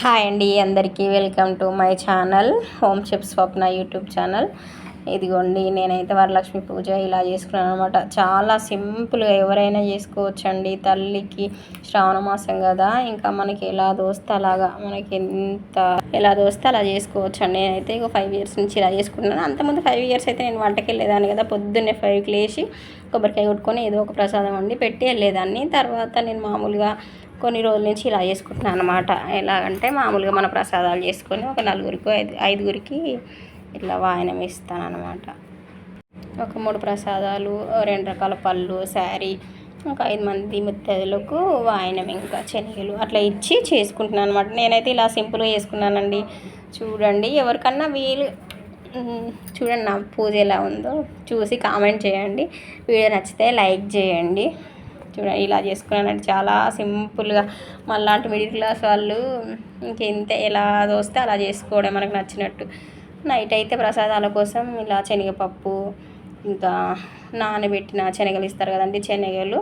Hi అండి, అందరికీ welcome to my channel home chef Swapna YouTube channel. ఇదిగోండి, నేనైతే వరలక్ష్మి పూజ ఇలా చేసుకున్నాను అనమాట. చాలా సింపుల్గా ఎవరైనా చేసుకోవచ్చండి. తల్లికి శ్రావణ మాసం కదా, ఇంకా మనకి ఎలా దోస్తే అలాగా, మనకి ఎలా దోస్తే అలా చేసుకోవచ్చండి. నేనైతే ఇక 5 ఇయర్స్ నుంచి ఇలా చేసుకుంటున్నాను. అంతకుముందు 5 ఇయర్స్ అయితే నేను వంటకి వెళ్ళేదాన్ని కదా. పొద్దున్నే 5కి లేచి కొబ్బరికాయ కొట్టుకొని ఏదో ఒక ప్రసాదం వండి పెట్టి వెళ్ళేదాన్ని. తర్వాత నేను మామూలుగా కొన్ని రోజుల నుంచి ఇలా చేసుకుంటున్నాను అనమాట. ఎలాగంటే మామూలుగా మన ప్రసాదాలు చేసుకొని ఒక 4గురికి 5గురికి ఇట్లా వాయనం ఇస్తాను అనమాట. ఒక 3 ప్రసాదాలు, 2 రకాల పళ్ళు, శారీ, ఇంకా 5 మంది ముత్తైదులకు వాయనం, ఇంకా శనగలు అట్లా ఇచ్చి చేసుకుంటున్నాను అనమాట. నేనైతే ఇలా సింపుల్గా చేసుకున్నానండి. చూడండి, ఎవరికన్నా వీలు చూడండి నా పూజ ఎలా ఉందో చూసి కామెంట్ చేయండి. వీడియో నచ్చితే లైక్ చేయండి. చూడండి, ఇలా చేసుకున్నానంటే చాలా సింపుల్గా. మళ్ళాంటి మిడిల్ క్లాస్ వాళ్ళు ఇంకెంత ఎలా దోస్తే అలా చేసుకోవడం మనకు నచ్చినట్టు. నైట్ అయితే ప్రసాదాల కోసం ఇలా శనగపప్పు, ఇంకా నానబెట్టిన శనగలు ఇస్తారు కదండి, శనగలు,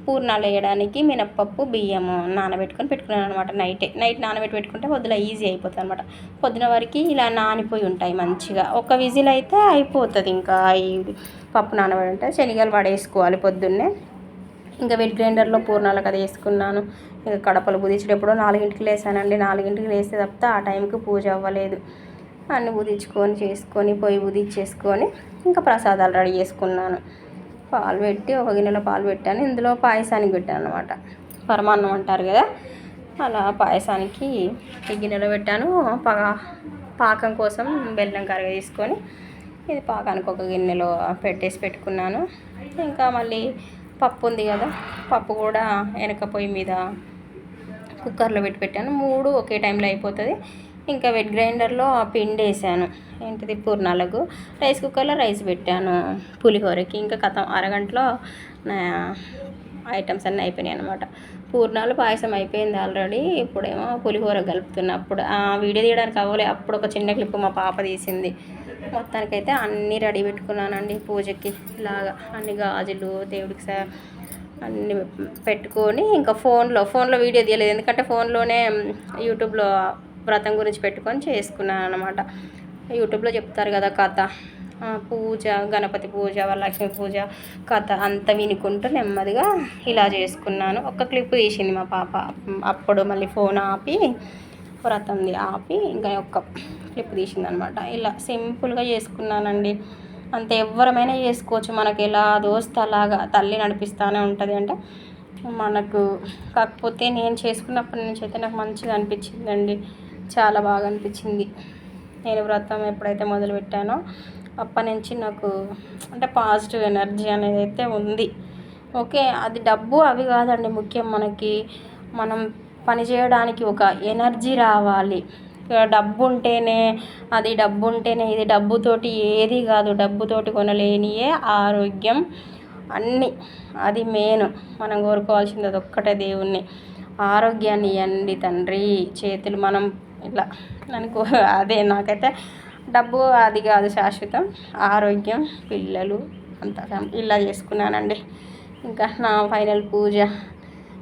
పూర్ణాలు వేయడానికి మినప్పప్పు, బియ్యము నానబెట్టుకొని పెట్టుకున్నాను అనమాట. నైట్ నానబెట్టి పెట్టుకుంటే పొద్దున ఈజీ అయిపోతుంది అనమాట. పొద్దున వరకు ఇలా నానిపోయి ఉంటాయి మంచిగా. ఒక విజిల్ అయితే అయిపోతుంది. ఇంకా ఈ పప్పు నానబడి ఉంటే శనగలు పడేసుకోవాలి పొద్దున్నే. ఇంకా వెట్ గ్రైండర్లో పూర్ణాలకు అది వేసుకున్నాను. ఇంకా కడపలు బుదించేటప్పుడు 4కి లేసానండి. 4కి లేస్తే తప్పితే ఆ టైంకి పూజ అవ్వలేదు. అన్నీ బుదించుకొని చేసుకొని పొయ్యి బుదించేసుకొని ఇంకా ప్రసాదాలు రెడీ చేసుకున్నాను. పాలు పెట్టి ఒక గిన్నెలో పాలు పెట్టాను. ఇందులో పాయసానికి పెట్టాను అనమాట. పరమాన్నం అంటారు కదా, అలా పాయసానికి ఈ గిన్నెలో పెట్టాను. పాకం కోసం బెల్లం కరగ తీసుకొని ఇది పాకానికి ఒక గిన్నెలో పెట్టుకున్నాను. ఇంకా మళ్ళీ పప్పు ఉంది కదా, పప్పు కూడా వెనక పొయ్యి మీద కుక్కర్లో పెట్టాను. 3 ఒకే టైంలో అయిపోతుంది. ఇంకా వెట్ గ్రైండర్లో ఆ పిండి వేసాను, ఏంటిది పూర్ణాలకు. రైస్ కుక్కర్లో రైస్ పెట్టాను పులిహోరకి. ఇంకా అరగంటలో నా ఐటమ్స్ అన్నీ అయిపోయినాయి అనమాట. పూర్ణాలు పాయసం అయిపోయింది ఆల్రెడీ. ఇప్పుడేమో పులిహోర కలుపుతున్నప్పుడు ఆ వీడియో తీయడానికి అవ్వలే. అప్పుడు ఒక చిన్న క్లిప్ మా పాప తీసింది. మొత్తానికైతే అన్నీ రెడీ పెట్టుకున్నానండి పూజకి. ఇలాగా అన్ని గాజులు, దేవుడికి అన్నీ పెట్టుకొని ఇంకా ఫోన్లో వీడియో తీయలేదు. ఎందుకంటే ఫోన్లోనే యూట్యూబ్లో వ్రతం గురించి పెట్టుకొని చేసుకున్నాను అనమాట. యూట్యూబ్లో చెప్తారు కదా కథ, పూజ, గణపతి పూజ, వరలక్ష్మి పూజ కథ అంతా వినుకుంటూ నెమ్మదిగా ఇలా చేసుకున్నాను. ఒక క్లిప్ తీసింది మా పాప. అప్పుడు మళ్ళీ ఫోన్ ఆపి, వ్రతంది ఆపి ఇంకా ఒక్క క్లిప్ తీసిందనమాట. ఇలా సింపుల్గా చేసుకున్నానండి. అంత ఎవరమైనా చేసుకోవచ్చు. మనకి ఎలా దోస్తే అలాగా తల్లి నడిపిస్తూనే ఉంటుంది. అంటే మనకు కాకపోతే నేను చేసుకున్నప్పటి నుంచి అయితే నాకు మంచిగా అనిపించిందండి. చాలా బాగా అనిపించింది. నేను వ్రతం ఎప్పుడైతే మొదలుపెట్టానో అప్పటి నుంచి నాకు అంటే పాజిటివ్ ఎనర్జీ అనేది అయితే ఉంది. ఓకే, అది డబ్బు అవి కాదండి ముఖ్యం. మనం పని చేయడానికి ఒక ఎనర్జీ రావాలి. డబ్బు ఉంటేనే ఇది డబ్బుతోటి ఏది కాదు. డబ్బుతోటి కొనలేనియే ఆరోగ్యం, అన్నీ. అది మెయిన్. మనం కోరుకోవాల్సింది అదొక్కటే, దేవుణ్ణి ఆరోగ్యాన్ని ఇవ్వండి తండ్రి. చేతులు మనం ఇట్లా అనుకో. అదే నాకైతే డబ్బు అది కాదు శాశ్వతం, ఆరోగ్యం, పిల్లలు అంతా ఇలా చేసుకున్నానండి. ఇంకా నా ఫైనల్ పూజ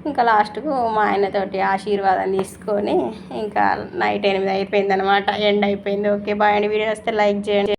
ఇంకా లాస్ట్కు మా ఆయనతోటి ఆశీర్వాదం తీసుకొని ఇంకా నైట్ 8 అయిపోయింది అనమాట. ఎండ్ అయిపోయింది. ఓకే, బాయ్ అండి. వీడియో వస్తే లైక్ చేయండి.